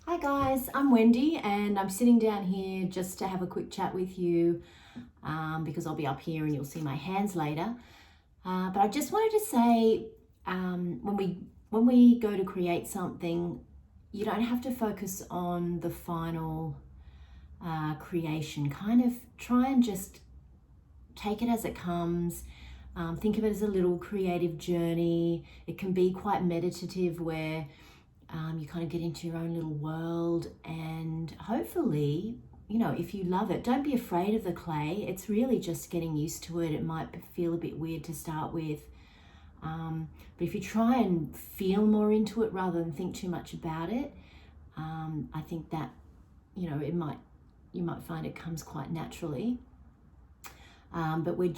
Hi guys, I'm Wendy and I'm sitting down here just to have a quick chat with you because I'll be up here and you'll see my hands later. But I just wanted to say when we go to create something, you don't have to focus on the final creation. Kind of try and just take it as it comes. Think of it as a little creative journey. It can be quite meditative where you kind of get into your own little world, and hopefully, if you love it, don't be afraid of the clay. It's really just getting used to it. It might feel a bit weird to start with, but if you try and feel more into it rather than think too much about it, I think that you might find it comes quite naturally. But we're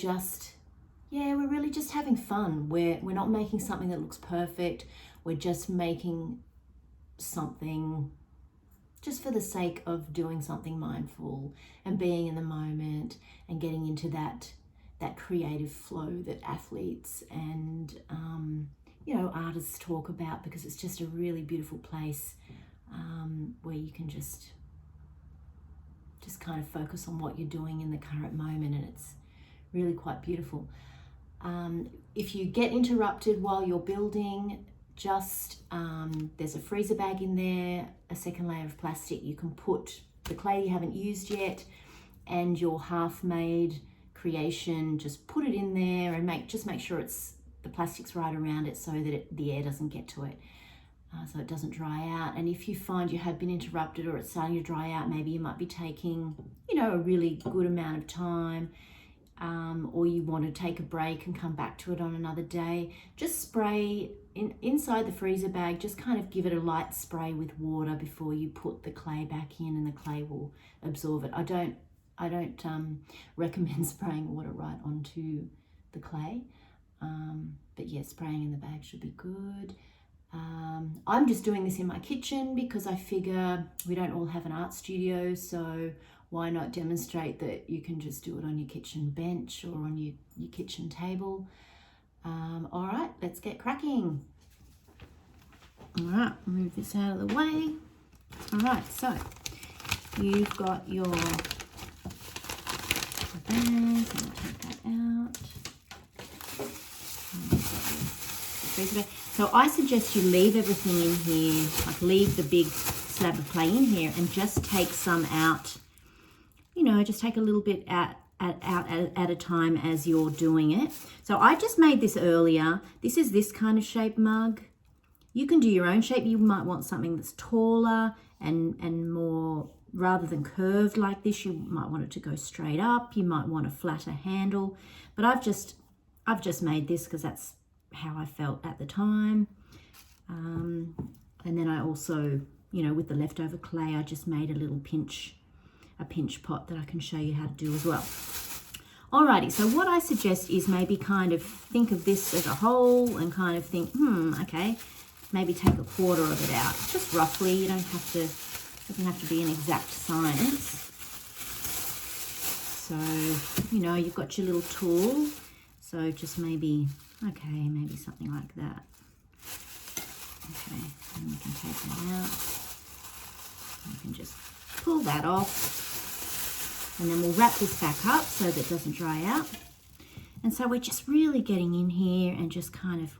really just having fun. We're not making something that looks perfect. We're just making something just for the sake of doing something mindful and being in the moment and getting into that creative flow that athletes and artists talk about, because it's just a really beautiful place where you can just kind of focus on what you're doing in the current moment, and it's really quite beautiful. If you get interrupted while you're building, there's a freezer bag in there, a second layer of plastic. You can put the clay you haven't used yet and your half-made creation, just put it in there and make sure the plastic's right around it so that the air doesn't get to it, so it doesn't dry out. And if you find you have been interrupted or it's starting to dry out, maybe you might be taking a really good amount of time, or you want to take a break and come back to it on another day, just spray inside the freezer bag. Just kind of give it a light spray with water before you put the clay back in, and the clay will absorb it. I don't recommend spraying water right onto the clay, but yeah, spraying in the bag should be good. I'm just doing this in my kitchen because I figure we don't all have an art studio, so why not demonstrate that you can just do it on your kitchen bench or on your kitchen table. All right, let's get cracking. All right, move this out of the way. All right, so you've got your bag. I'm going to take that out. So I suggest you leave everything in here, like leave the big slab of clay in here and just take some out. Just take a little bit out at a time as you're doing it. So I just made this earlier. This is this kind of shape mug. You can do your own shape. You might want something that's taller and more, rather than curved like this, you might want it to go straight up. You might want a flatter handle, but I've just made this because that's how I felt at the time. And then I also, with the leftover clay, I just made a pinch pot that I can show you how to do as well. Alrighty, so what I suggest is maybe kind of think of this as a whole and kind of think, okay, maybe take a quarter of it out, just roughly. You doesn't have to be an exact science. So, you've got your little tool. So just maybe something like that. Okay, and you can take that out. You can just pull that off. And then we'll wrap this back up so that it doesn't dry out. And so we're just really getting in here and just kind of,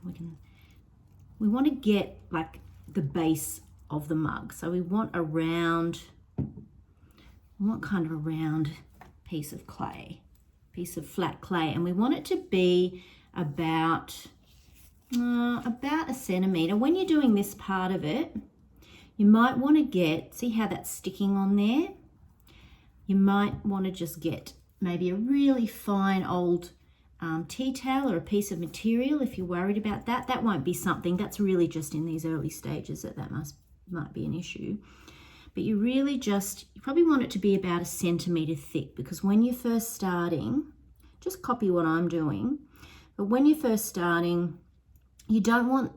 we want to get like the base of the mug. So we want kind of a round piece of flat clay. And we want it to be about a centimetre. When you're doing this part of it, you might want to see how that's sticking on there? You might want to just get maybe a really fine old tea towel or a piece of material if you're worried about that. That won't be something, that's really just in these early stages that might be an issue. But you probably want it to be about a centimetre thick, because when you're first starting, just copy what I'm doing, but when you're first starting, you don't want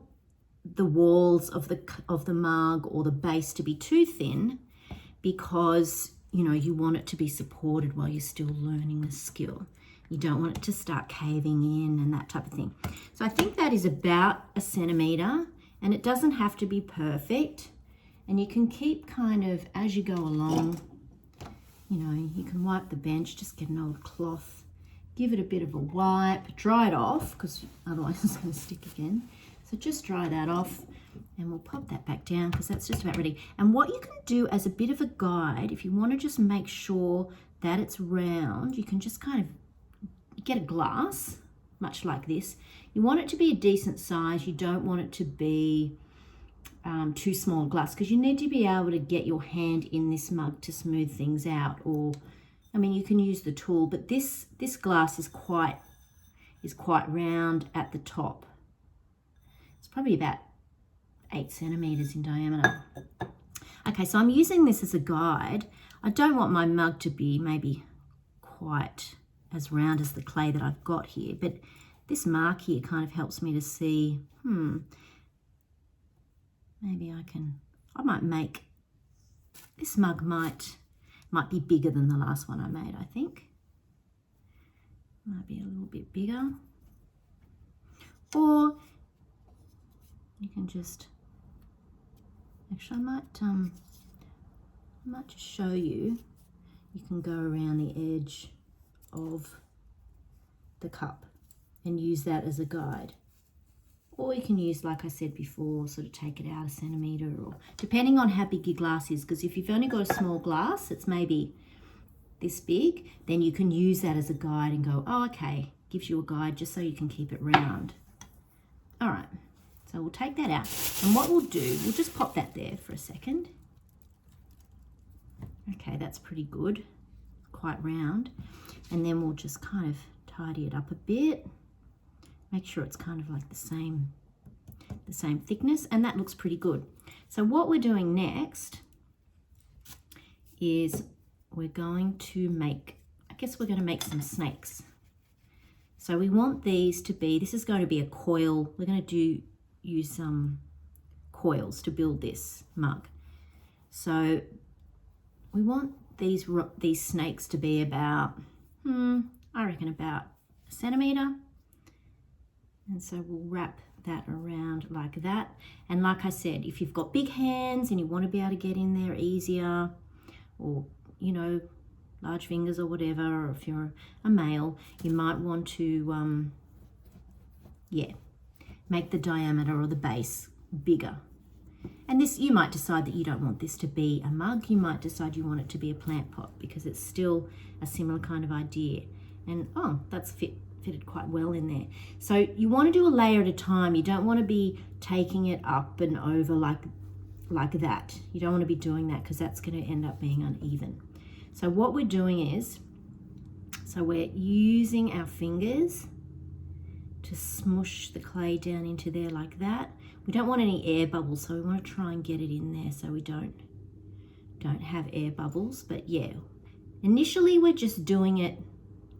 the walls of the mug or the base to be too thin, because you want it to be supported while you're still learning the skill. You don't want it to start caving in and that type of thing. So I think that is about a centimetre, and it doesn't have to be perfect. And you can keep kind of, as you go along, you know, you can wipe the bench, just get an old cloth, give it a bit of a wipe, dry it off, because otherwise it's going to stick again. So just dry that off, and we'll pop that back down because that's just about ready. And what you can do as a bit of a guide, if you want to just make sure that it's round, you can just kind of get a glass, much like this. You want it to be a decent size. You don't want it to be too small glass, because you need to be able to get your hand in this mug to smooth things out. Or, I mean, you can use the tool, but this glass is quite round at the top. It's probably about 8 centimeters in diameter. Okay, so I'm using this as a guide. I don't want my mug to be maybe quite as round as the clay that I've got here, but this mark here kind of helps me to see, maybe I might make, this mug might be bigger than the last one I made, I think. Might be a little bit bigger. Or you can just, actually I might just show you. You can go around the edge of the cup and use that as a guide. Or you can use, like I said before, sort of take it out a centimetre, or depending on how big your glass is, because if you've only got a small glass, it's maybe this big, then you can use that as a guide and go, oh, okay, gives you a guide just so you can keep it round. All right, so we'll take that out. And what we'll do, we'll just pop that there for a second. Okay, that's pretty good, quite round. And then we'll just kind of tidy it up a bit. Make sure it's kind of like the same thickness, and that looks pretty good. So what we're doing next is we're going to make, I guess we're going to make some snakes. So we want these to be, this is going to be a coil. We're going to use some coils to build this mug. So we want these snakes to be about, I reckon about a centimetre. And so we'll wrap that around like that. And like I said, if you've got big hands and you want to be able to get in there easier, or, you know, large fingers or whatever, or if you're a male, you might want to, make the diameter or the base bigger. And this, you might decide that you don't want this to be a mug. You might decide you want it to be a plant pot, because it's still a similar kind of idea. And, oh, that's fitted quite well in there. So you want to do a layer at a time. You don't want to be taking it up and over like that. You don't want to be doing that, because that's going to end up being uneven. So what we're doing is, so we're using our fingers to smush the clay down into there like that. We don't want any air bubbles, so we want to try and get it in there so we don't have air bubbles. But yeah, initially we're just doing it,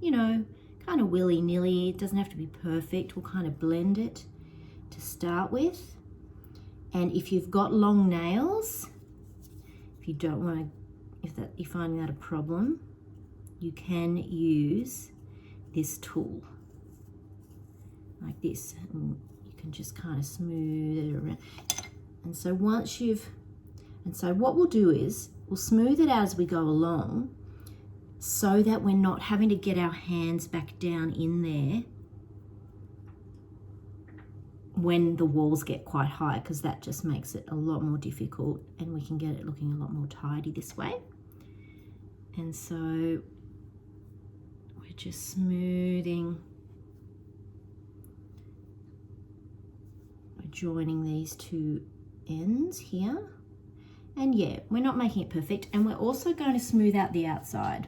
you know, kind of willy-nilly. It doesn't have to be perfect. We'll kind of blend it to start with. And if you've got long nails, if you don't want to, if you're finding that a problem, you can use this tool like this, and you can just kind of smooth it around. And so what we'll do is we'll smooth it as we go along, so that we're not having to get our hands back down in there when the walls get quite high, because that just makes it a lot more difficult, and we can get it looking a lot more tidy this way. And so we're just smoothing, we're joining these two ends here. And yeah, we're not making it perfect, and we're also going to smooth out the outside.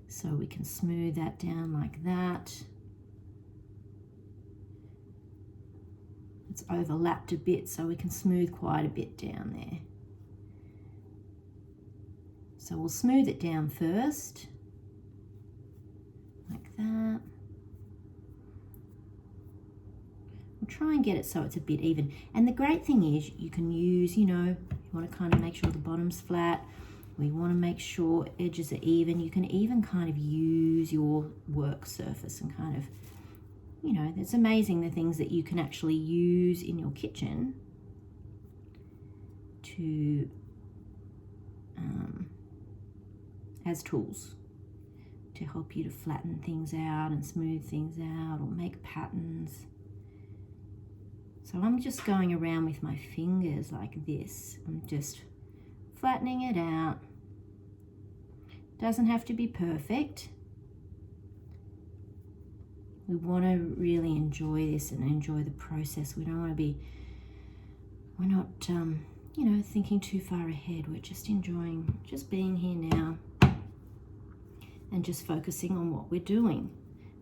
So we can smooth that down like that. It's overlapped a bit, so we can smooth quite a bit down there. So we'll smooth it down first, like that. We'll try and get it so it's a bit even. And the great thing is you can use, you know, you want to kind of make sure the bottom's flat. We want to make sure edges are even. You can even kind of use your work surface and kind of, you know, it's amazing the things that you can actually use in your kitchen to as tools to help you to flatten things out and smooth things out or make patterns. So I'm just going around with my fingers like this. I'm just flattening it out. Doesn't have to be perfect. We want to really enjoy this and enjoy the process. We don't want to be, we're not, you know, thinking too far ahead. We're just enjoying, just being here now and just focusing on what we're doing.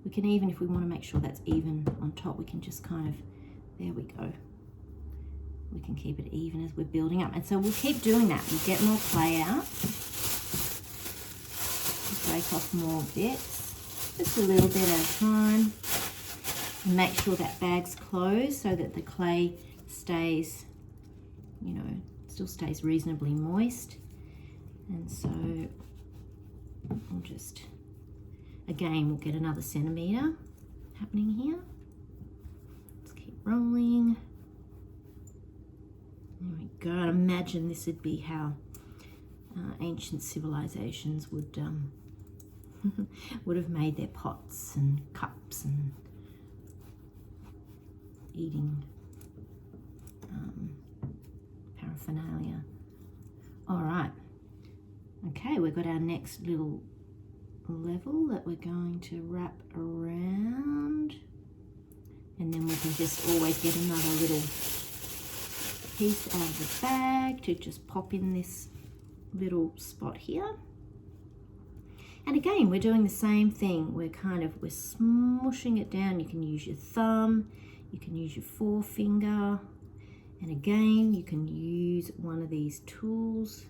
We can even, if we want to make sure that's even on top, we can just kind of, there we go. We can keep it even as we're building up. And so we'll keep doing that. We'll get more clay out. Break off more bits, just a little bit at a time. And make sure that bag's closed so that the clay stays, you know, still stays reasonably moist. And so we'll just, again, we'll get another centimetre happening here. Let's keep rolling. There we go. I imagine this would be how ancient civilizations would would have made their pots and cups and eating paraphernalia. All right. Okay, we've got our next little level that we're going to wrap around, and then we can just always get another little piece out of the bag to just pop in this little spot here. And again, we're doing the same thing. We're smushing it down. You can use your thumb, you can use your forefinger, and again, you can use one of these tools.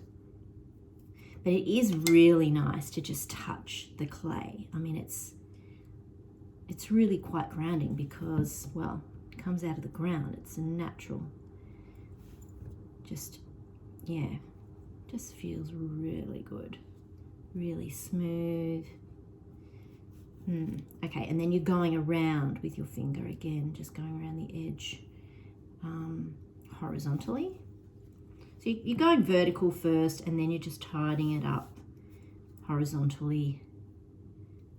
But it is really nice to just touch the clay. I mean, it's really quite grounding because, well, it comes out of the ground. It's a natural. Just, yeah, just feels really good. Really smooth. Okay, and then you're going around with your finger again, just going around the edge horizontally. So you're going vertical first, and then you're just tidying it up horizontally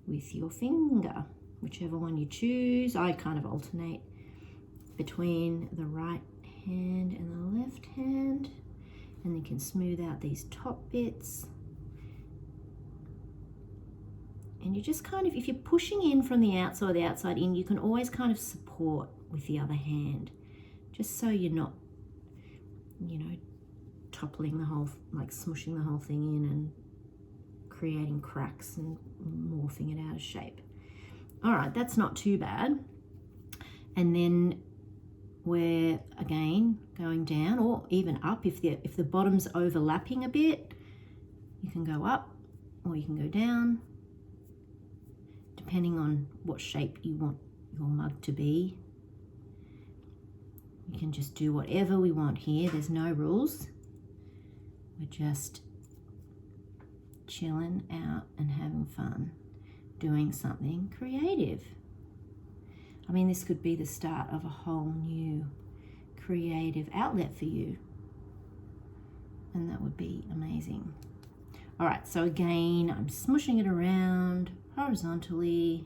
with your finger, whichever one you choose. I kind of alternate between the right hand and the left hand, and you can smooth out these top bits. And you just kind of, if you're pushing in from the outside or the outside in, you can always kind of support with the other hand, just so you're not, you know, toppling the whole, like smushing the whole thing in and creating cracks and morphing it out of shape. All right, that's not too bad. And then we're again going down or even up. If the bottom's overlapping a bit, you can go up or you can go down, depending on what shape you want your mug to be. You can just do whatever we want here. There's no rules. We're just chilling out and having fun, doing something creative. I mean, this could be the start of a whole new creative outlet for you, and that would be amazing. All right, so again, I'm smushing it around horizontally,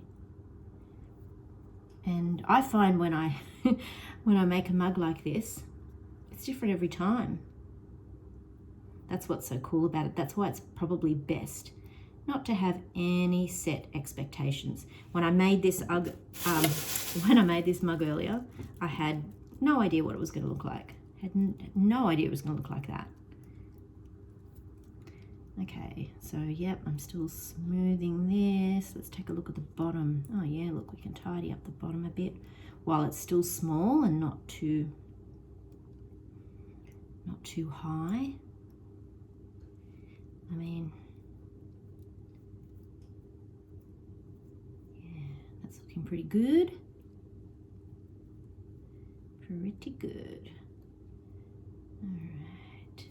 and I find when I when I make a mug like this, it's different every time. That's what's so cool about it. That's why it's probably best not to have any set expectations. When I made this mug earlier, I had no idea what it was going to look like. Had no idea it was going to look like that. Okay, so yep, I'm still smoothing this. Let's take a look at the bottom. Oh yeah, look, we can tidy up the bottom a bit while it's still small and not too high. I mean, yeah, that's looking pretty good. Pretty good. All right.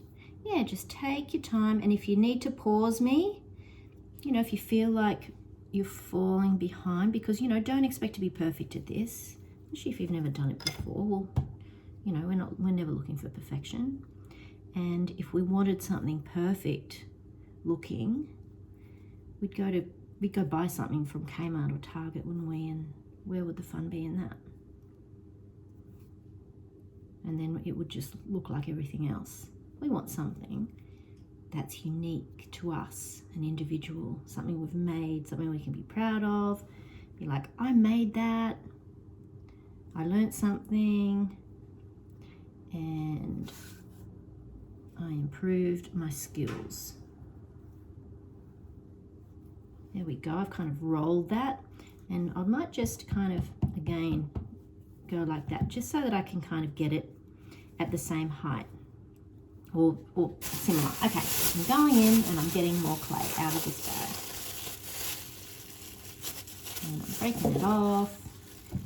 Yeah, just take your time, and if you need to pause me, you know, if you feel like you're falling behind, because, you know, don't expect to be perfect at this, especially if you've never done it before. Well, you know, we're never looking for perfection. And if we wanted something perfect looking, we'd go buy something from Kmart or Target, wouldn't we? And where would the fun be in that? And then it would just look like everything else. We want something that's unique to us, an individual, something we've made, something we can be proud of. Be like, I made that, I learned something, and I improved my skills. There we go. I've kind of rolled that, and I might just kind of, again, go like that, just so that I can kind of get it at the same height or similar. Okay, I'm going in and I'm getting more clay out of this bag. And I'm breaking it off.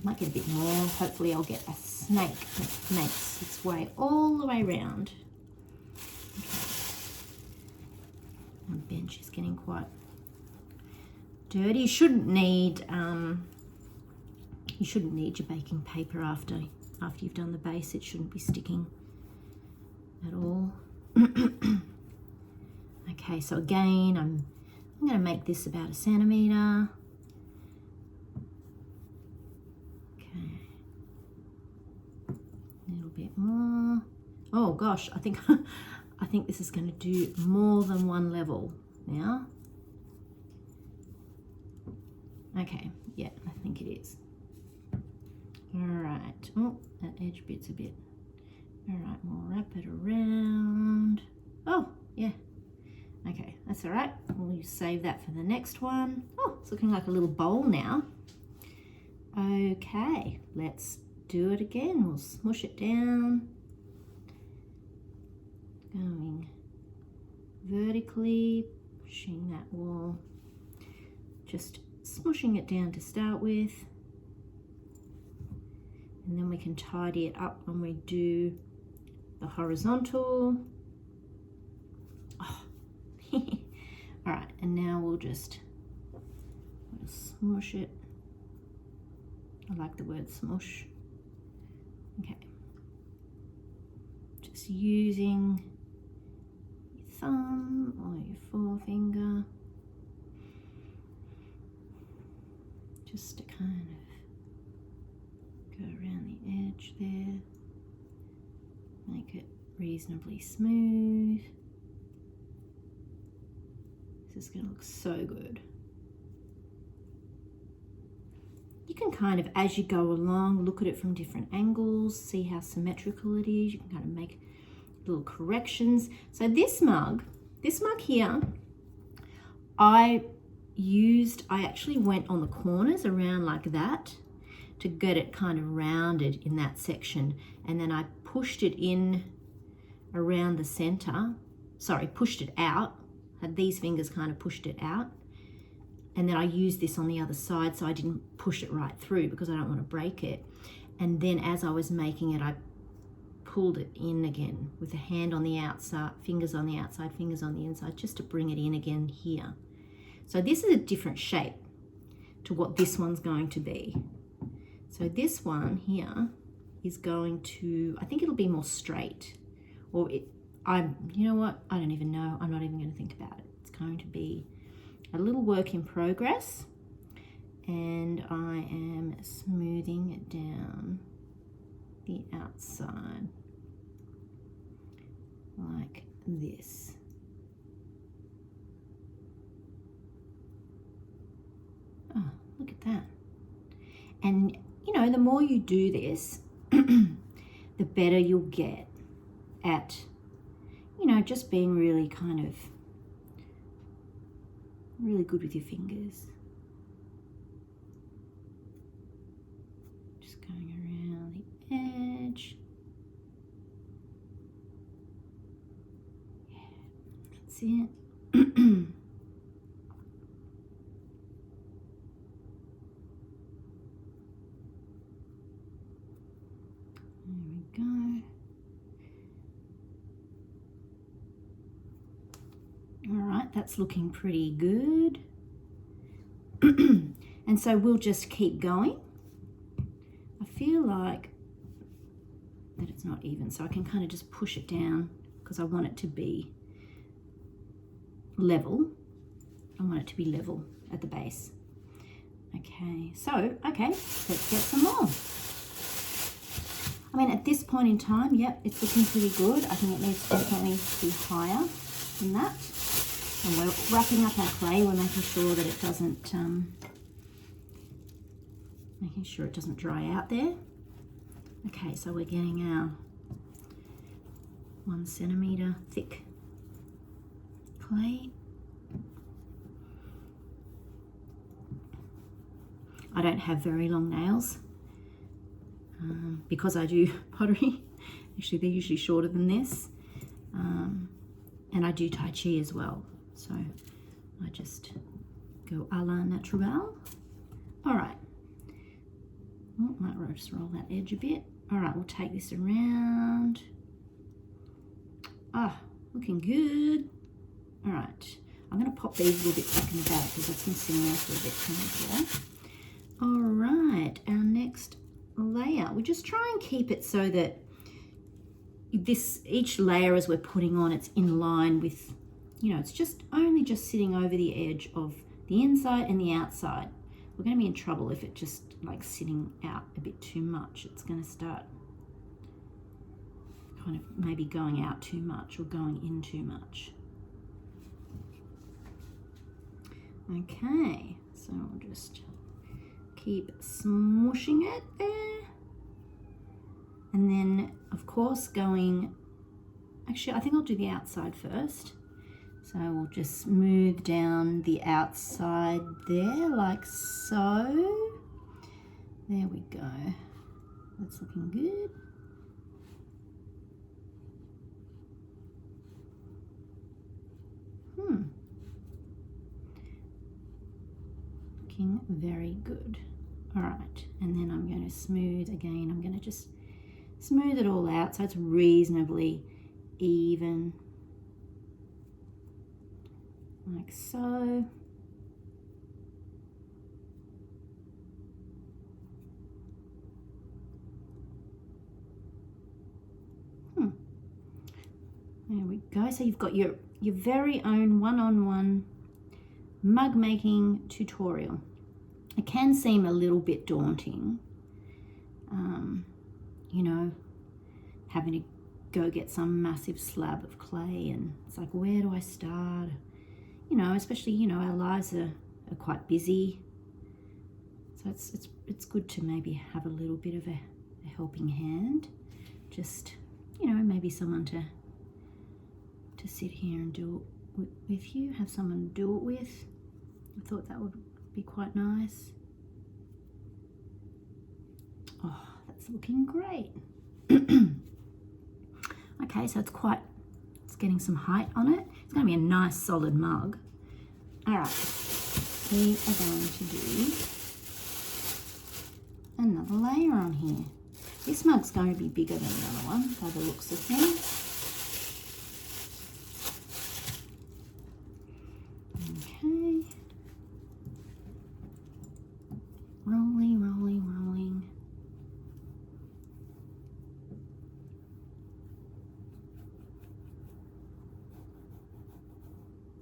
Might get a bit more. Hopefully I'll get a snake that makes its way all the way around. Okay. My bench is getting quite dirty. You shouldn't need your baking paper after you've done the base. It shouldn't be sticking at all. Okay, so again, I'm going to make this about 1 centimeter. Okay, a little bit more. Oh gosh, I think this is going to do more than one level now. Okay, yeah, I think it is. All right. Oh, that edge bit's a bit. All right, we'll wrap it around. Oh, yeah. Okay, that's all right. We'll save that for the next one. Oh, it's looking like a little bowl now. Okay, let's do it again. We'll smush it down. Going vertically, pushing that wall. Just smushing it down to start with. And then we can tidy it up when we do the horizontal. Oh. All right, and now we'll just smush it. I like the word smush. Okay. Just using your thumb or your forefinger. Just to kind of go around the edge there. Make it reasonably smooth. This is going to look so good. You can kind of, as you go along, look at it from different angles, see how symmetrical it is. You can kind of make little corrections. So this mug here, I actually went on the corners around like that to get it kind of rounded in that section. And then I pushed it in around the center. Sorry, pushed it out. Had these fingers kind of pushed it out. And then I used this on the other side so I didn't push it right through because I don't want to break it. And then as I was making it, I pulled it in again with a hand on the outside, fingers on the outside, fingers on the inside, just to bring it in again here. So this is a different shape to what this one's going to be. So this one here is going to, I think it'll be more straight. Or you know what? I don't even know. I'm not even going to think about it. It's going to be a little work in progress. And I am smoothing it down the outside like this. Oh, look at that. And, you know, the more you do this, the better you'll get at, you know, just being really kind of, really good with your fingers. Just going around the edge. Yeah, that's it. Go. All right, that's looking pretty good. And so we'll just keep going. I feel like that it's not even, so I can kind of just push it down because I want it to be level. I want it to be level at the base. Okay, let's get some more. I mean, at this point in time, yep, it's looking pretty good. I think it needs to definitely be higher than that. And we're wrapping up our clay. We're making sure that it doesn't, dry out there. Okay, so we're getting our 1 centimetre thick clay. I don't have very long nails because I do pottery. Actually, they're usually shorter than this. And I do Tai Chi as well. So I just go a la naturelle. All right. Oh, might just roll that edge a bit. All right, we'll take this around. Ah, looking good. All right. I'm going to pop these a little bit back in the back because it's missing out a little bit from here. All right, our next layer. We just try and keep it so that each layer as we're putting on, it's in line with, it's just sitting over the edge of the inside and the outside. We're going to be in trouble if it just like sitting out a bit too much. It's going to start kind of maybe going out too much or going in too much. Okay, so we'll just keep smushing it there. And then, of course, actually, I think I'll do the outside first. So we'll just smooth down the outside there, like so. There we go. That's looking good. Looking very good. All right, and then I'm going to smooth again. I'm going to just smooth it all out so it's reasonably even, like so. There we go. So you've got your very own one-on-one mug making tutorial. It can seem a little bit daunting, having to go get some massive slab of clay, and it's like, where do I start? Especially, our lives are quite busy. So it's good to maybe have a little bit of a helping hand. Just, maybe someone to sit here and do it with you, have someone to do it with. I thought that would be quite nice. Oh, that's looking great. Okay, so it's getting some height on it. It's going to be a nice solid mug. All right, we are going to do another layer on here. This mug's going to be bigger than the other one by the looks of things. Okay. Rolling, rolling, rolling.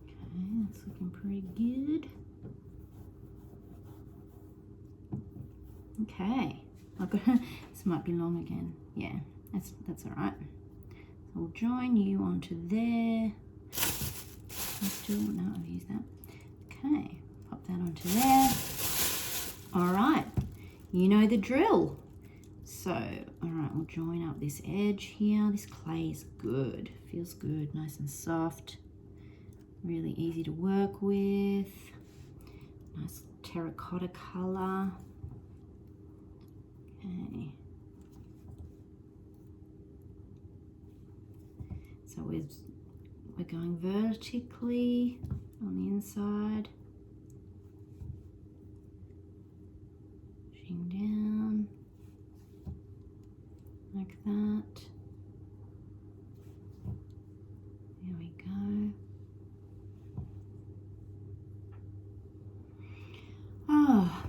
Okay, that's looking pretty good. Okay, this might be long again. Yeah, that's all right. So we'll join you onto there. No, I've used that. Okay, pop that onto there. All right, you know the drill. So, all right, we'll join up this edge here. This clay is good, feels good, nice and soft. Really easy to work with. Nice terracotta color. Okay. So we're going vertically on the inside. Pushing down like that. There we go. Oh,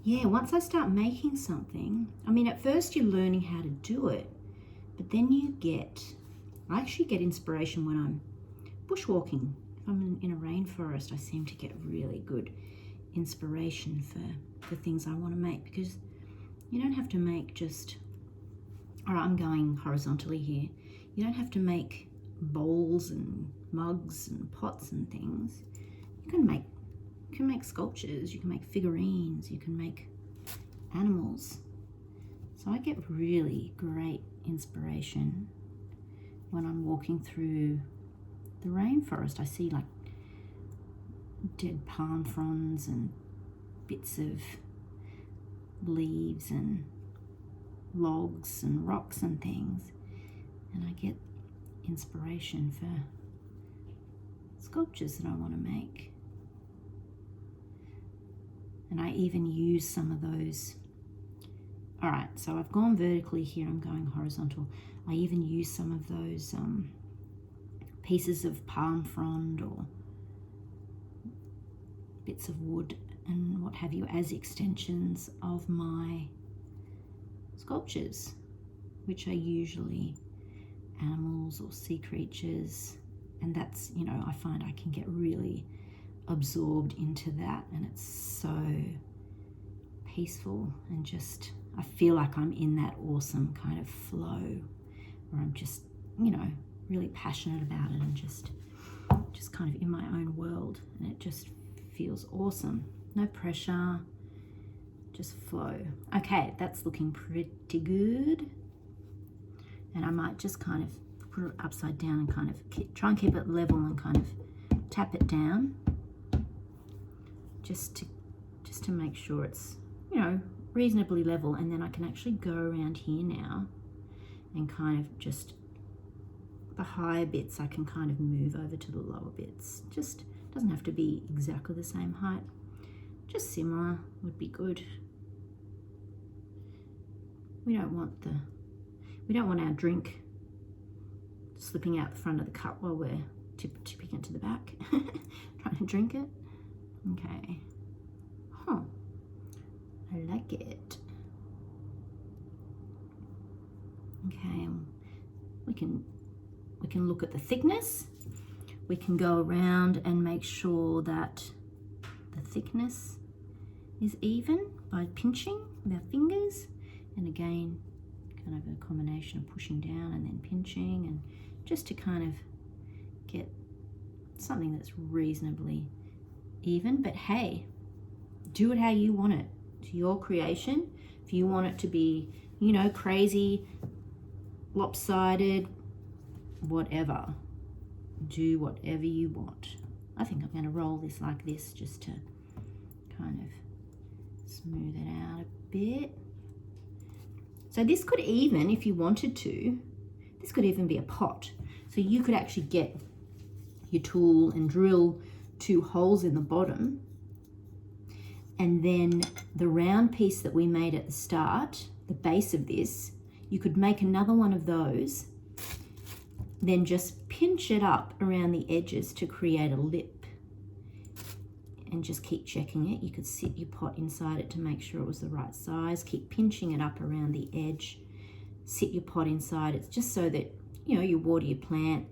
yeah, once I start making something, I mean, at first you're learning how to do it, but then you get I actually get inspiration when I'm bushwalking. If I'm in a rainforest, I seem to get really good inspiration for things I want to make, because you don't have to make just, all right, I'm going horizontally here. You don't have to make bowls and mugs and pots and things. You can make sculptures, you can make figurines, you can make animals. So I get really great inspiration when I'm walking through the rainforest. I see like dead palm fronds and bits of leaves and logs and rocks and things, and I get inspiration for sculptures that I want to make. And I even use some of those. All right, so I've gone vertically here, I'm going horizontal. I even use some of those pieces of palm frond or bits of wood and what have you as extensions of my sculptures, which are usually animals or sea creatures. And that's, you know, I find I can get really absorbed into that, and it's so peaceful, and just I feel like I'm in that awesome kind of flow where I'm just, you know, really passionate about it and just kind of in my own world, and it just feels awesome. No pressure, just flow. Okay, that's looking pretty good. And I might just kind of put it upside down and kind of try and keep it level and kind of tap it down just to make sure it's, you know, reasonably level. And then I can actually go around here now and kind of just the higher bits I can kind of move over to the lower bits. Just doesn't have to be exactly the same height, just similar would be good. We don't want our drink slipping out the front of the cup while we're tipping it to the back, trying to drink it. Okay. Huh. I like it. Okay. We can look at the thickness. We can go around and make sure that the thickness is even by pinching with our fingers. And again, kind of a combination of pushing down and then pinching, and just to kind of get something that's reasonably even. But hey, do it how you want it. It's your creation. If you want it to be, you know, crazy, lopsided, whatever, do whatever you want. I think I'm going to roll this like this just to kind of smooth it out a bit. So this could even, if you wanted to, this could even be a pot. So you could actually get your tool and drill 2 holes in the bottom, and then the round piece that we made at the start, the base of this, you could make another one of those, then just pinch it up around the edges to create a lip, and just keep checking it. You could sit your pot inside it to make sure it was the right size. Keep pinching it up around the edge. Sit your pot inside it, just so that, you know, you water your plant.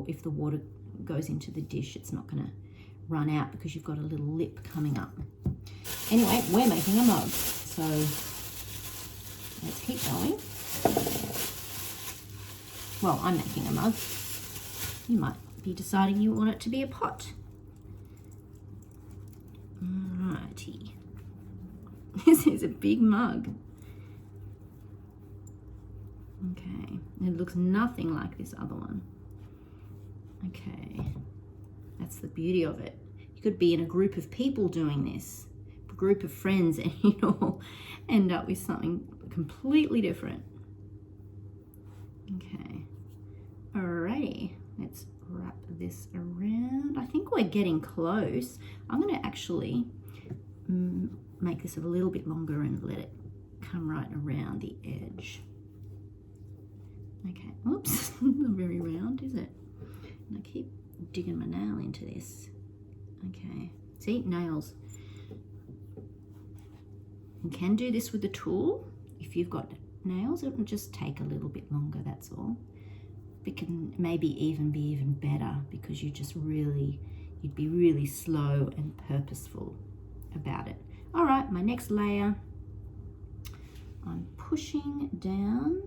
If the water goes into the dish, it's not going to run out because you've got a little lip coming up. Anyway, we're making a mug, so let's keep going. Well, I'm making a mug. You might be deciding you want it to be a pot. Alrighty. This is a big mug. Okay, it looks nothing like this other one. Okay, that's the beauty of it. You could be in a group of people doing this, a group of friends, and you all end up with something completely different. Okay, alrighty, let's wrap this around. I think we're getting close. I'm going to actually make this a little bit longer and let it come right around the edge. Okay, oops, not very round, is it? And I keep digging my nail into this. Okay, see, nails. You can do this with the tool. If you've got nails, it will just take a little bit longer, that's all. it can maybe even be even better because you'd be really slow and purposeful about it. All right, my next layer, I'm pushing down.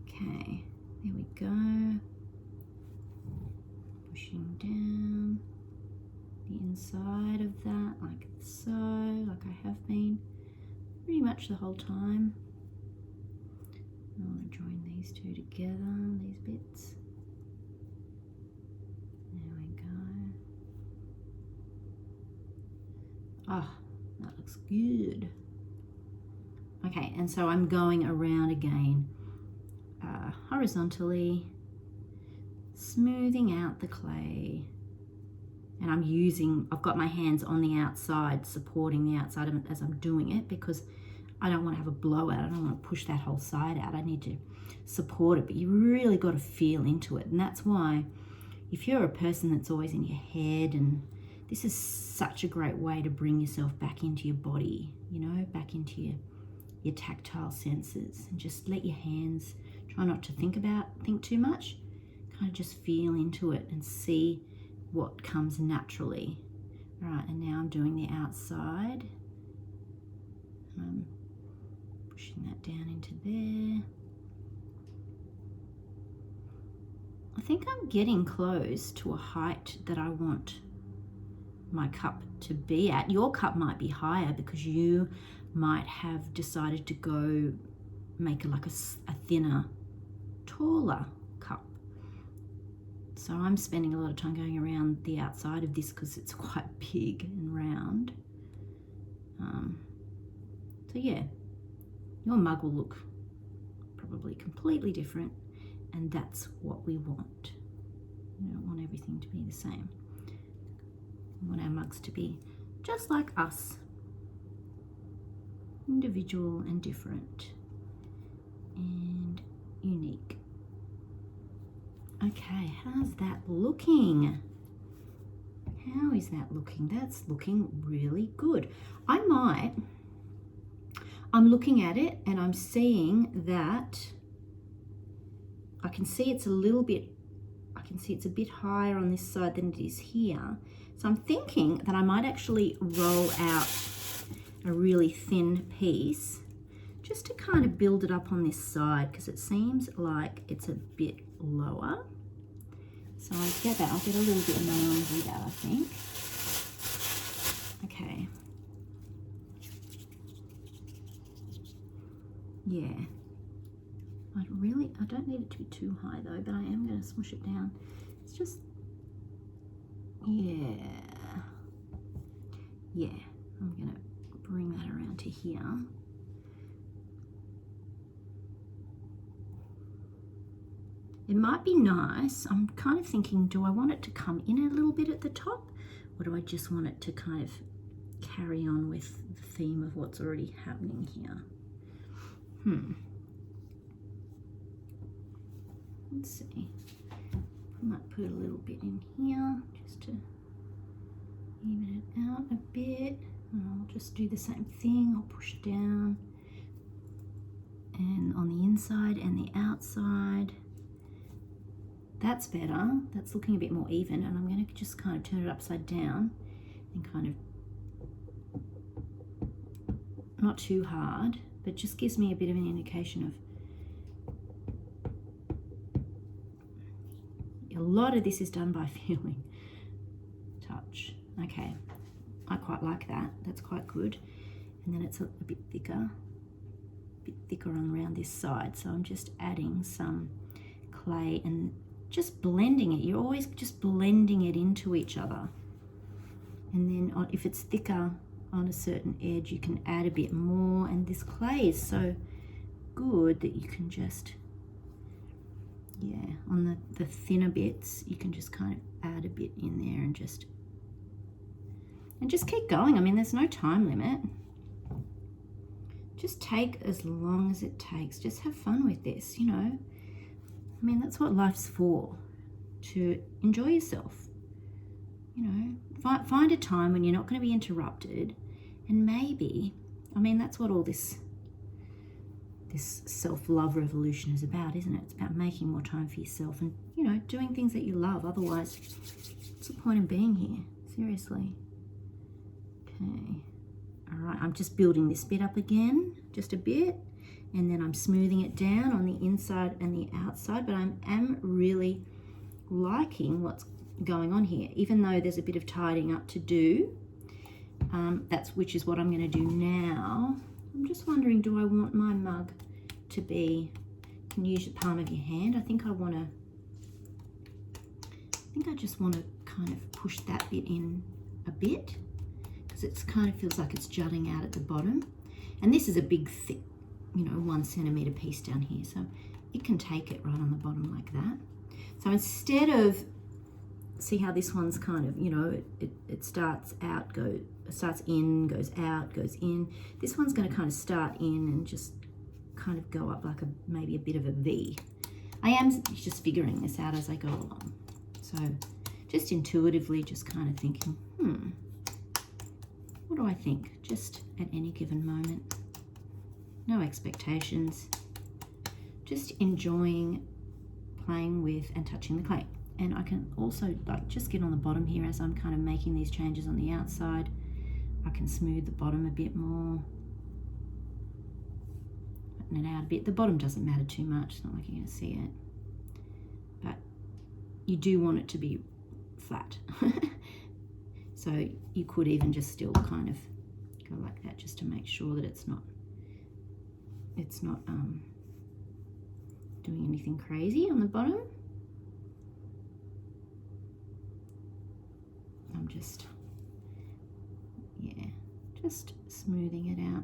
Okay, there we go. Pushing down the inside of that, like so, like I have been pretty much the whole time. I want to join these two together, these bits. There we go. Oh, that looks good. Okay, and so I'm going around again, horizontally, smoothing out the clay. And I've got my hands on the outside, supporting the outside of it as I'm doing it, because I don't want to have a blowout. I don't want to push that whole side out. I need to support it, but you really got to feel into it. And that's why if you're a person that's always in your head, and this is such a great way to bring yourself back into your body, you know, back into your tactile senses, and just let your hands, try not to think too much, kind of just feel into it and see what comes naturally. All right, and now I'm doing the outside. Pushing that down into there. I think I'm getting close to a height that I want my cup to be at. Your cup might be higher because you might have decided to go make like a thinner, taller cup. So I'm spending a lot of time going around the outside of this because it's quite big and round. So yeah, your mug will look probably completely different, and that's what we want. We don't want everything to be the same. We want our mugs to be just like us, individual and different and unique. Okay, how's that looking? How is that looking? That's looking really good. I'm looking at it and I'm seeing that I can see it's a bit higher on this side than it is here. So I'm thinking that I might actually roll out a really thin piece just to kind of build it up on this side, because it seems like it's a bit lower. So I get that, I'll get a little bit more with that, I think. Okay. Yeah. I don't need it to be too high though, but I am going to smush it down. It's just, yeah. I'm going to bring that around to here. It might be nice. I'm kind of thinking, do I want it to come in a little bit at the top, or do I just want it to kind of carry on with the theme of what's already happening here? Let's see. I might put a little bit in here just to even it out a bit. And I'll just do the same thing. I'll push down, and on the inside and the outside. That's better. That's looking a bit more even, and I'm going to just kind of turn it upside down and kind of, not too hard, but just gives me a bit of an indication of, a lot of this is done by feeling, touch. Okay, I quite like that. That's quite good. And then it's a bit thicker on around this side. So I'm just adding some clay and just blending it. You're always just blending it into each other. And then if it's thicker on a certain edge, you can add a bit more. And this clay is so good that you can just, yeah, on the thinner bits, you can just kind of add a bit in there and just keep going. I mean, there's no time limit. Just take as long as it takes. Just have fun with this, you know. I mean, that's what life's for, to enjoy yourself. You know, find a time when you're not going to be interrupted, and maybe, I mean, that's what all this this self-love revolution is about, isn't it? It's about making more time for yourself and, you know, doing things that you love. Otherwise, what's the point in being here? Seriously. Okay. All right, I'm just building this bit up again, just a bit, and then I'm smoothing it down on the inside and the outside, but I am really liking what's going on here, even though there's a bit of tidying up to do. Which is what I'm going to do now. I'm just wondering, do I want my mug to be, you can use the palm of your hand. I think I just want to kind of push that bit in a bit, because it's kind of feels like it's jutting out at the bottom. And this is a big thick, you know, 1 centimeter piece down here, so it can take it right on the bottom like that. So instead of, see how this one's kind of, you know, it starts out, starts in, goes out, goes in. This one's going to kind of start in and just kind of go up like maybe a bit of a V. I am just figuring this out as I go along. So just intuitively just kind of thinking, what do I think? Just at any given moment. No expectations. Just enjoying playing with and touching the clay. And I can also like just get on the bottom here as I'm kind of making these changes on the outside. I can smooth the bottom a bit more. Button it out a bit. The bottom doesn't matter too much. It's not like you're going to see it. But you do want it to be flat. So you could even just still kind of go like that just to make sure that it's not doing anything crazy on the bottom. I'm just, yeah, just smoothing it out.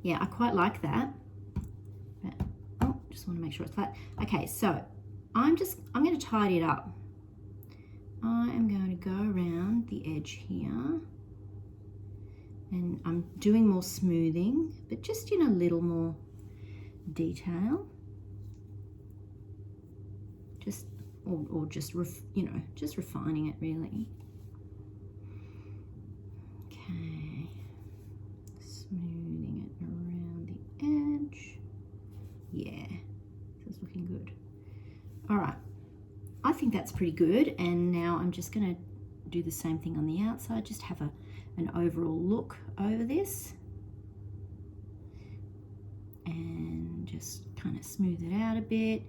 Yeah, I quite like that. But, oh, just want to make sure it's flat. Okay, so I'm going to tidy it up. I am going to go around the edge here. And I'm doing more smoothing, but just in a little more detail. Just, or just, you know, just refining it really. Okay, smoothing it around the edge. Yeah, so it's looking good. All right, I think that's pretty good. And now I'm just going to do the same thing on the outside, just have an overall look over this and just kind of smooth it out a bit.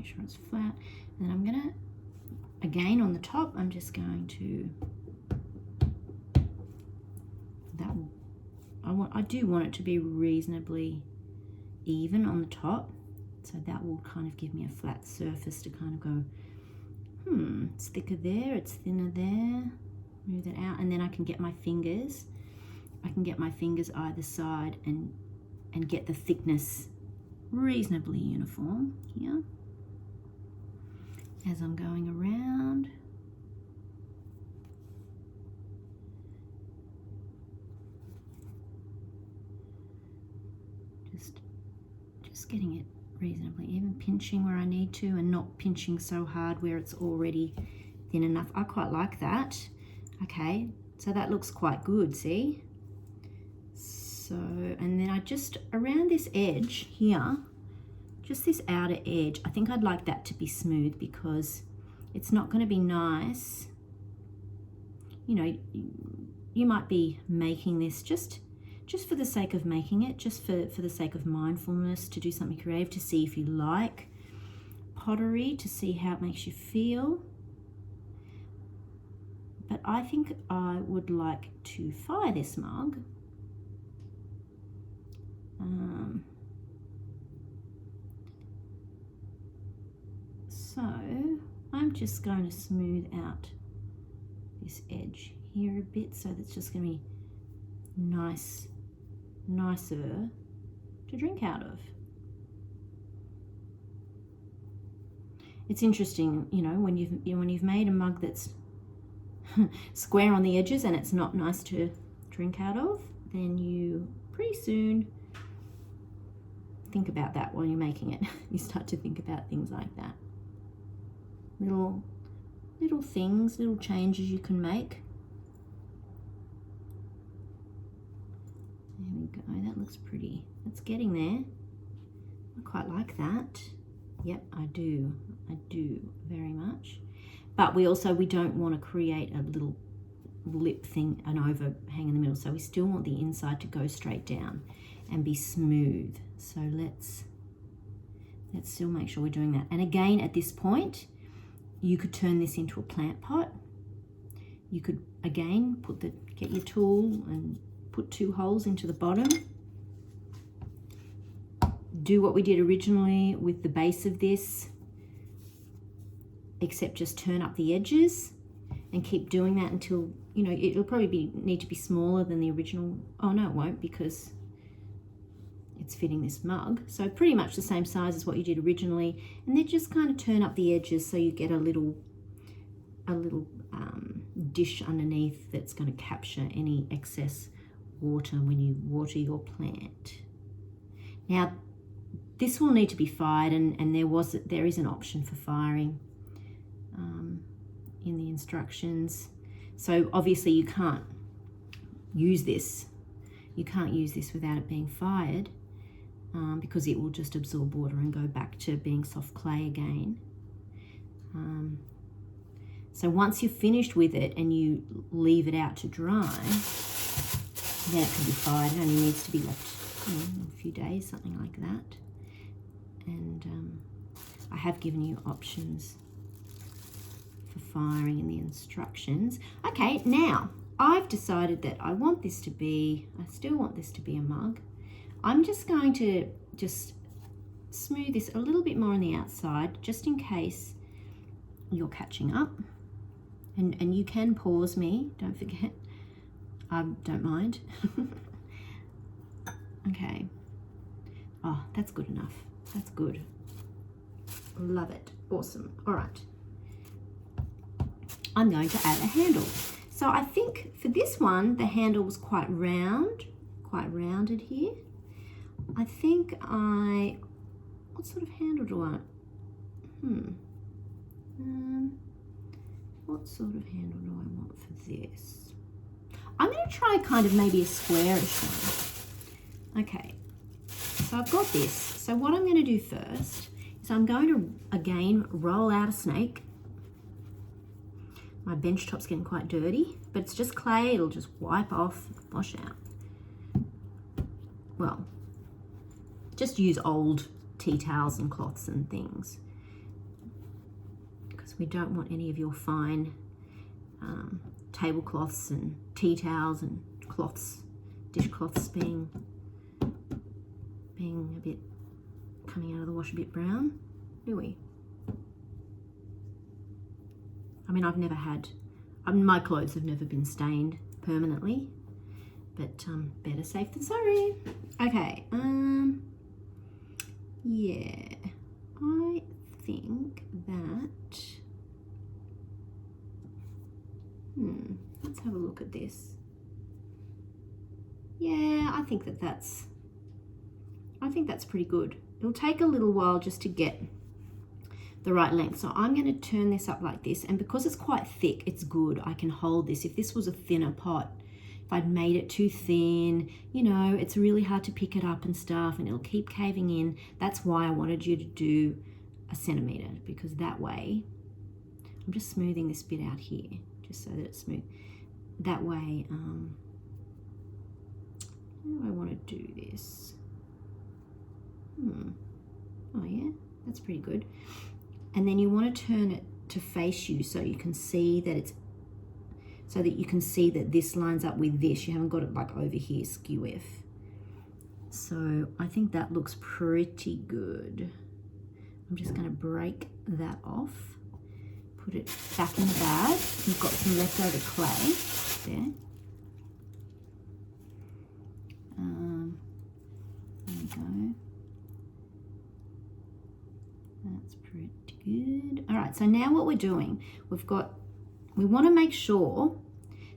Sure it's flat, and I'm gonna, again on the top, I'm just going to, I do want it to be reasonably even on the top, so that will kind of give me a flat surface to kind of go, it's thicker there, it's thinner there, move it out, and then I can get my fingers, either side and get the thickness reasonably uniform here. As I'm going around. Just getting it reasonably even, pinching where I need to and not pinching so hard where it's already thin enough. I quite like that. Okay, so that looks quite good, see? So, and then I just, around this edge here, just this outer edge, I think I'd like that to be smooth because it's not going to be nice. You know, you might be making this just for the sake of making it, just for the sake of mindfulness, to do something creative, to see if you like pottery, to see how it makes you feel. But I think I would like to fire this mug. So I'm just going to smooth out this edge here a bit, so that's just going to be nicer to drink out of. It's interesting, you know, when you've made a mug that's square on the edges and it's not nice to drink out of, then you pretty soon think about that while you're making it. You start to think about things like that. Little things, little changes you can make. There we go, that looks pretty. It's getting there. I quite like that. Yep, I do very much. But we don't want to create a little lip thing, an overhang in the middle. So we still want the inside to go straight down and be smooth. So let's still make sure we're doing that. And again, at this point, you could turn this into a plant pot. You could, again, get your tool and put 2 holes into the bottom. Do what we did originally with the base of this, except just turn up the edges and keep doing that until, you know, it'll probably need to be smaller than the original. Oh no, it won't, because it's fitting this mug. So pretty much the same size as what you did originally, and then just kind of turn up the edges so you get a little dish underneath that's going to capture any excess water when you water your plant. Now, this will need to be fired, and there is an option for firing in the instructions. So obviously you can't use this. You can't use this without it being fired, because it will just absorb water and go back to being soft clay again. So once you're finished with it and you leave it out to dry, then it can be fired. It only needs to be left, you know, a few days, something like that. And I have given you options for firing in the instructions. Okay, now I've decided that I still want this to be a mug. I'm just going to smooth this a little bit more on the outside, just in case you're catching up. And you can pause me, don't forget. I don't mind. Okay. Oh, that's good enough. That's good. Love it. Awesome. All right. I'm going to add a handle. So I think for this one, the handle was quite rounded here. I think what sort of handle do I, what sort of handle do I want for this? I'm going to try kind of maybe a squarish one. Okay, so I've got this. So what I'm going to do first is I'm going to, again, roll out a snake. My bench top's getting quite dirty, but it's just clay. It'll just wipe off, wash out. Well, just use old tea towels and cloths and things, because we don't want any of your fine tablecloths and tea towels and cloths, dishcloths being a bit, coming out of the wash a bit brown, do we? I mean, my clothes have never been stained permanently, but better safe than sorry. Okay, yeah, I think that, let's have a look at this. Yeah, I think that's pretty good. It'll take a little while just to get the right length. So I'm going to turn this up like this, and because it's quite thick, it's good. I can hold this. If this was a thinner pot, if I'd made it too thin, you know, it's really hard to pick it up and stuff, and it'll keep caving in. That's why I wanted you to do a centimetre, because that way, I'm just smoothing this bit out here, just so that it's smooth. That way, how do I want to do this? Oh yeah, that's pretty good. And then you want to turn it to face you so you can see that this lines up with this. You haven't got it like over here skew-iff. So I think that looks pretty good. I'm just going to break that off, put it back in the bag. You've got some leftover clay there. There we go. That's pretty good. All right, so now what we're doing, we want to make sure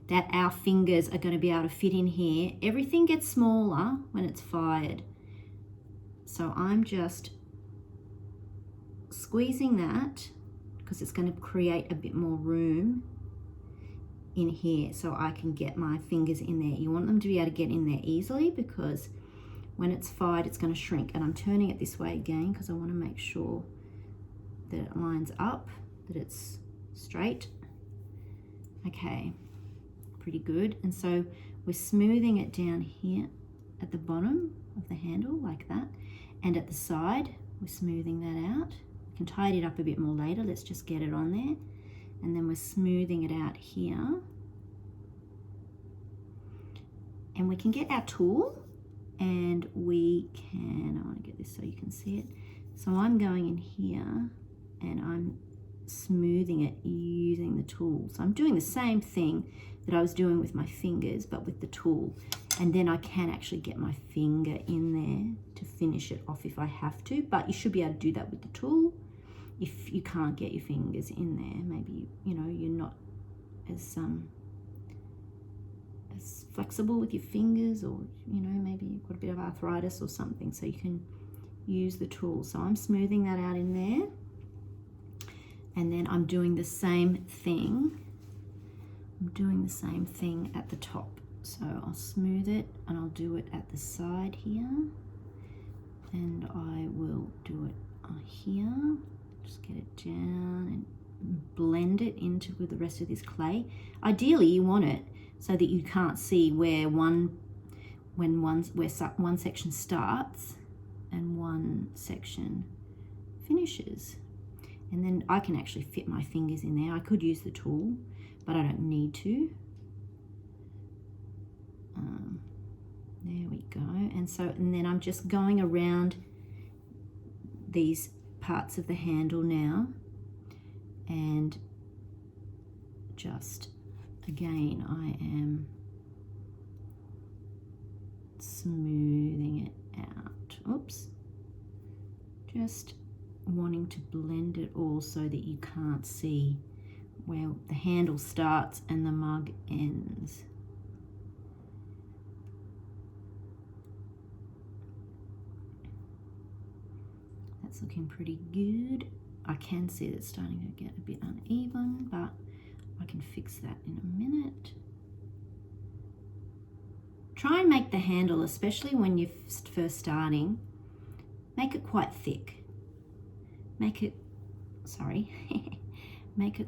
that our fingers are going to be able to fit in here. Everything gets smaller when it's fired. So I'm just squeezing that because it's going to create a bit more room in here so I can get my fingers in there. You want them to be able to get in there easily because when it's fired, it's going to shrink. And I'm turning it this way again because I want to make sure that it lines up, that it's straight. Okay, pretty good. And so we're smoothing it down here at the bottom of the handle like that. And at the side, we're smoothing that out. We can tidy it up a bit more later. Let's just get it on there. And then we're smoothing it out here. And we can get our tool and we can, I want to get this so you can see it. So I'm going in here and I'm smoothing it using the tool. So I'm doing the same thing that I was doing with my fingers, but with the tool. And then I can actually get my finger in there to finish it off if I have to, but you should be able to do that with the tool. If you can't get your fingers in there, maybe, you know, you're not as flexible with your fingers, or, you know, maybe you've got a bit of arthritis or something, so you can use the tool. So I'm smoothing that out in there. And then I'm doing the same thing. I'm doing the same thing at the top. So I'll smooth it and I'll do it at the side here. And I will do it here. Just get it down and blend it into with the rest of this clay. Ideally, you want it so that you can't see where one section starts and one section finishes. And then I can actually fit my fingers in there. I could use the tool, but I don't need to. There we go. And then I'm just going around these parts of the handle now, and just again I am smoothing it out. Oops. Just wanting to blend it all so that you can't see where the handle starts and the mug ends. That's looking pretty good. I can see that it's starting to get a bit uneven, but I can fix that in a minute. Try and make the handle, especially when you're first starting, make it quite thick. Make it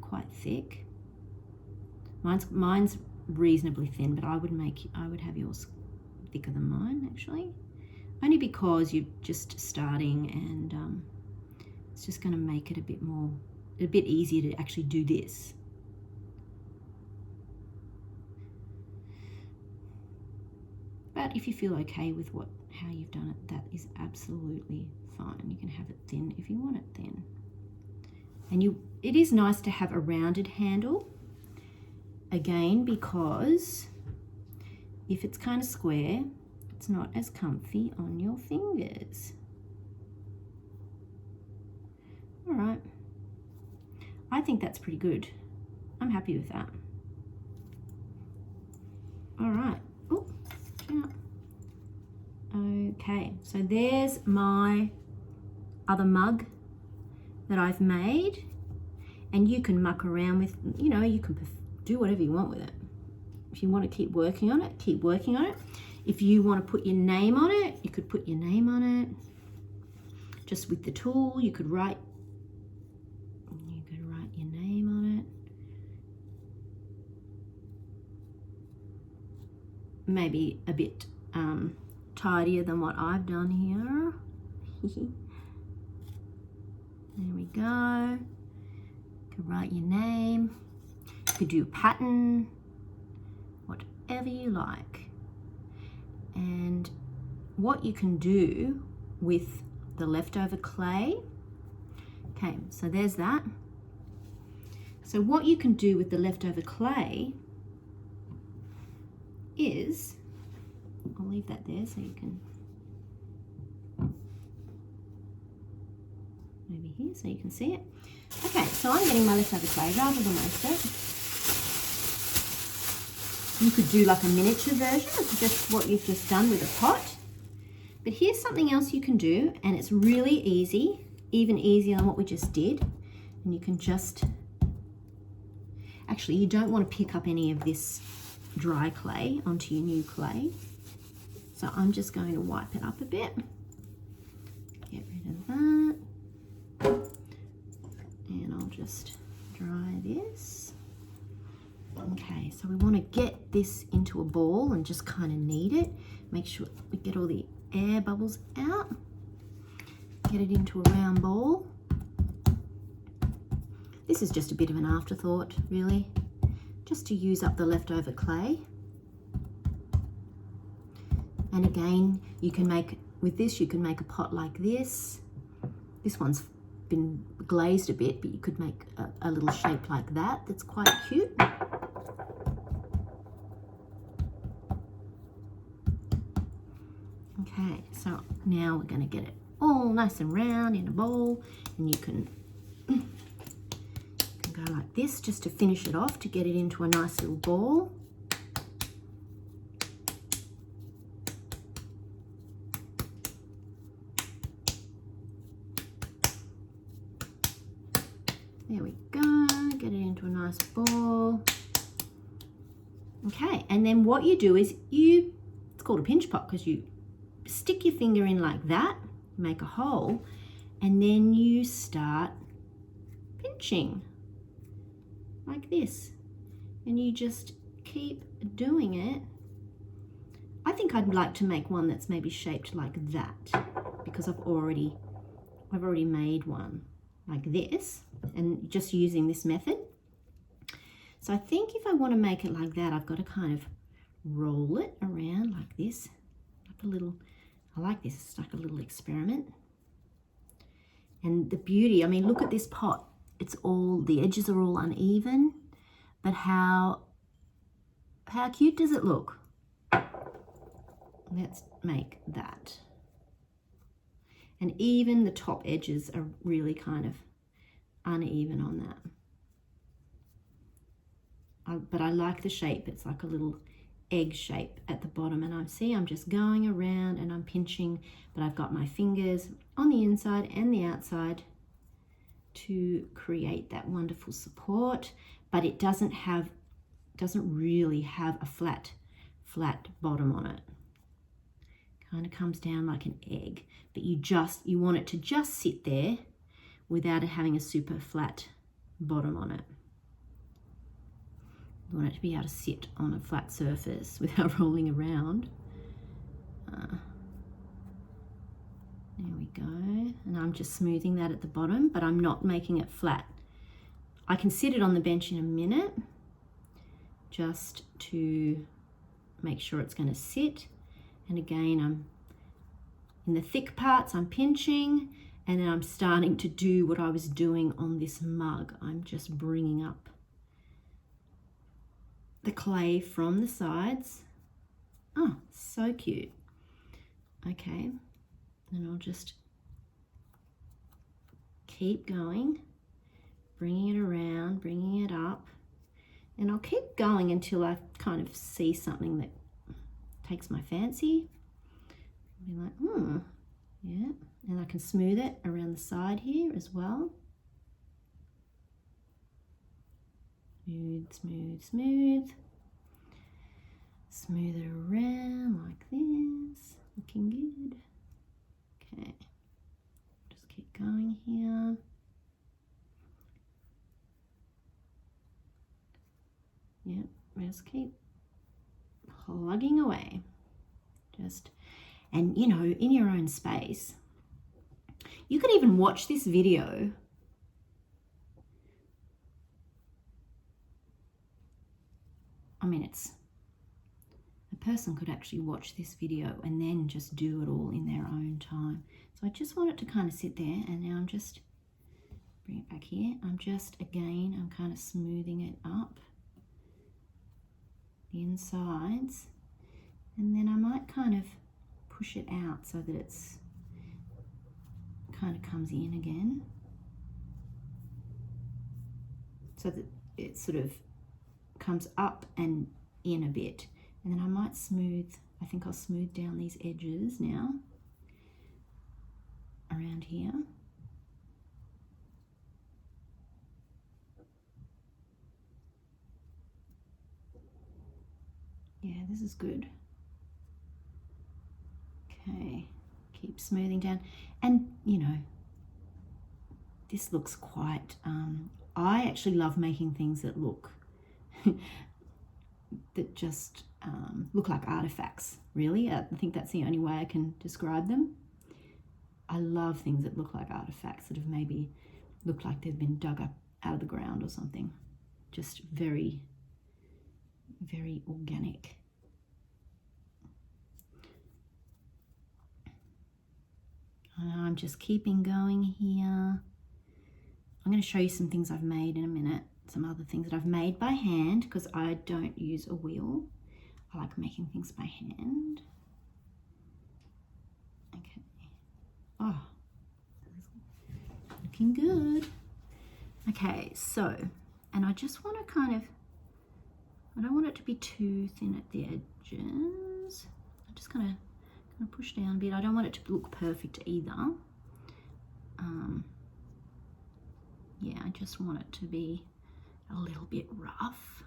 quite thick. Mine's reasonably thin, but I would have yours thicker than mine actually. Only because you're just starting, and it's just going to make it a bit easier to actually do this. But if you feel okay with how you've done it, that is absolutely fine. You can have it thin if you want it thin. And it is nice to have a rounded handle, again, because if it's kind of square, it's not as comfy on your fingers. All right, I think that's pretty good. I'm happy with that. All right. Oh, okay, so there's my other mug that I've made, and you can muck around with, you know, you can do whatever you want with it. If you want to keep working on it, keep working on it. If you want to put your name on it, you could put your name on it. Just with the tool, you could write your name on it. Maybe a bit tidier than what I've done here. There we go. You could write your name. You could do a pattern, whatever you like. And what you can do with the leftover clay. Okay, so there's that. So what you can do with the leftover clay is, I'll leave that there so you can, over here so you can see it. Okay, so I'm getting my leftover clay rather than waste it. You could do like a miniature version of just what you've just done with a pot. But here's something else you can do, and it's really easy, even easier than what we just did. And you can just, actually you don't want to pick up any of this dry clay onto your new clay. So I'm just going to wipe it up a bit. Get rid of that. And I'll just dry this. Okay, so we want to get this into a ball and just kind of knead it. Make sure we get all the air bubbles out. Get it into a round ball. This is just a bit of an afterthought, really, just to use up the leftover clay. And again, you can make, with this, you can make a pot like this. This one's been glazed a bit, but you could make a little shape like that. That's quite cute. Okay, so now we're going to get it all nice and round in a bowl, and you can go like this just to finish it off, to get it into a nice little ball. There we go, get it into a nice ball. Okay, and then what you do is it's called a pinch pot, because you stick your finger in like that, make a hole, and then you start pinching like this, and you just keep doing it. I think I'd like to make one that's maybe shaped like that, because I've already made one like this, and just using this method. So I think if I want to make it like that, I've got to kind of roll it around like this, like a little, I like this, it's like a little experiment. And the beauty, I mean, look at this pot. It's all, the edges are all uneven, but how cute does it look? Let's make that. And even the top edges are really kind of uneven on that. But I like the shape. It's like a little egg shape at the bottom, and I'm just going around and I'm pinching, but I've got my fingers on the inside and the outside to create that wonderful support, but it doesn't really have a flat bottom on it. Kind of comes down like an egg, but you want it to just sit there without it having a super flat bottom on it. You want it to be able to sit on a flat surface without rolling around. There we go. And I'm just smoothing that at the bottom, but I'm not making it flat. I can sit it on the bench in a minute just to make sure it's going to sit. And again, I'm in the thick parts, I'm pinching, and then I'm starting to do what I was doing on this mug. I'm just bringing up the clay from the sides. Oh, so cute. Okay, and I'll just keep going, bringing it around, bringing it up, and I'll keep going until I kind of see something that takes my fancy. I'll be like, yeah, and I can smooth it around the side here as well. Smooth, smooth, smooth. Smooth it around like this. Looking good. Okay. Just keep going here. Yep, just keep plugging away. And you know, in your own space. You could even watch this video a person could actually watch this video and then just do it all in their own time. So I just want it to kind of sit there, and now I'm just, bring it back here. I'm kind of smoothing it up, the insides, and then I might kind of push it out so that it's kind of comes in again, so that it sort of comes up and in a bit. And then I might smooth, I think I'll smooth down these edges now. around here. Yeah, this is good. Okay, keep smoothing down. And, you know, this looks quite, I actually love making things that look, that just look like artifacts, really. I think that's the only way I can describe them. I love things that look like artifacts, that have maybe looked like they've been dug up out of the ground or something. Just very, very organic. I'm just keeping going here. I'm going to show you some things I've made in a minute. Some other things that I've made by hand, because I don't use a wheel. I like making things by hand. Okay. Oh, looking good. Okay, so, and I just want to kind of, I don't want it to be too thin at the edges. I'm just going to push down a bit. I don't want it to look perfect either. Yeah, I just want it to be a little bit rough,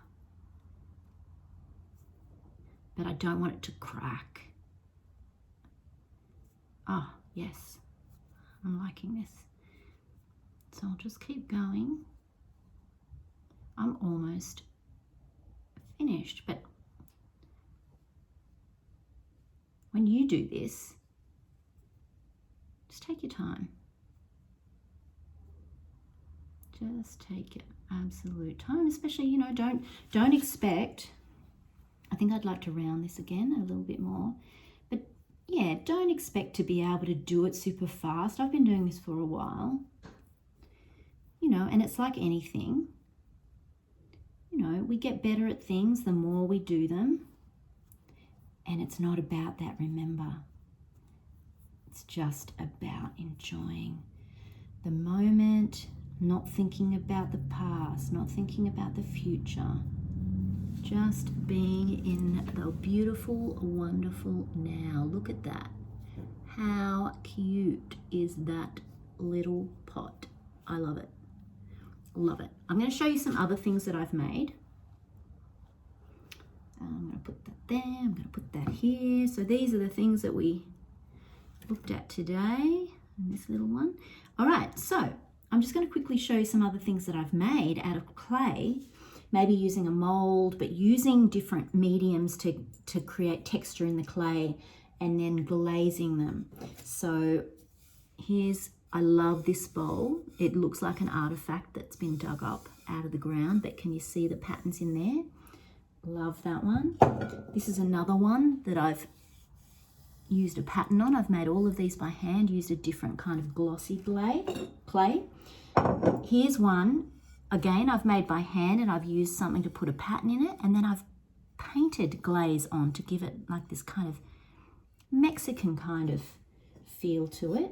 but I don't want it to crack. Oh, yes, I'm liking this. So I'll just keep going. I'm almost finished, but when you do this, just take your time. Just take your absolute time, especially, you know, don't expect, I think I'd like to round this again a little bit more, but yeah, don't expect to be able to do it super fast. I've been doing this for a while, you know, and it's like anything, you know, we get better at things the more we do them, and it's not about that, remember. It's just about enjoying the moment, not thinking about the past, not thinking about the future, just being in the beautiful, wonderful now. Look at that. How cute is that little pot? I love it. Love it. I'm going to show you some other things that I've made. I'm going to put that there. I'm going to put that here. So these are the things that we looked at today. And this little one. All right, so I'm just going to quickly show you some other things that I've made out of clay, maybe using a mold, but using different mediums to create texture in the clay and then glazing them. So here's, I love this bowl. It looks like an artifact that's been dug up out of the ground, but can you see the patterns in there? Love that one. This is another one that I've used a pattern on. I've made all of these by hand, used a different kind of glossy clay. Here's one, again, I've made by hand, and I've used something to put a pattern in it, and then I've painted glaze on to give it like this kind of Mexican kind of feel to it.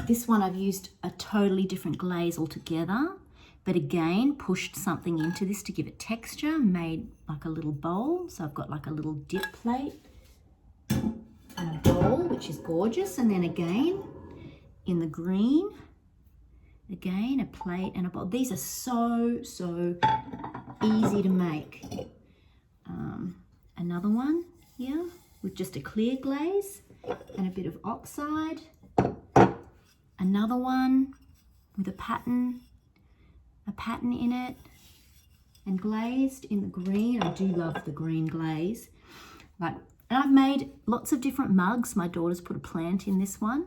This one I've used a totally different glaze altogether, but again, pushed something into this to give it texture, made like a little bowl. So I've got like a little dip plate and a bowl, which is gorgeous. And then again, in the green, again, a plate and a bowl. These are so easy to make. Another one here with just a clear glaze and a bit of oxide. Another one with a pattern in it and glazed in the green. I do love the green glaze. And I've made lots of different mugs. My daughter's put a plant in this one.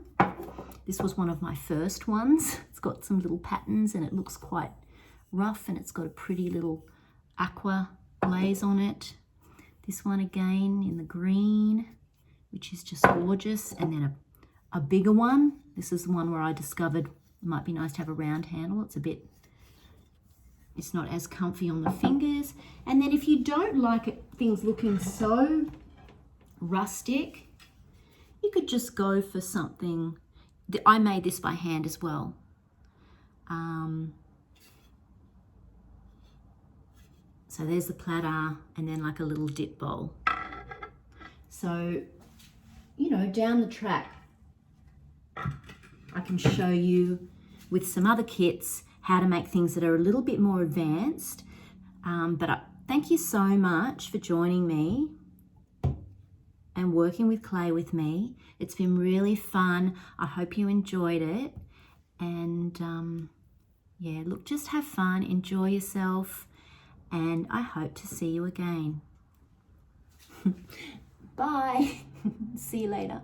This was one of my first ones. It's got some little patterns and it looks quite rough, and it's got a pretty little aqua glaze on it. This one again in the green, which is just gorgeous. And then a bigger one. This is the one where I discovered it might be nice to have a round handle. It's not as comfy on the fingers. And then if you don't like things looking so rustic, you could just go for something. I made this by hand as well. So there's the platter and then like a little dip bowl. So, you know, down the track, I can show you with some other kits how to make things that are a little bit more advanced. Thank you so much for joining me and working with clay with me. It's been really fun. I hope you enjoyed it. And yeah, look, just have fun, enjoy yourself, and I hope to see you again. Bye. See you later.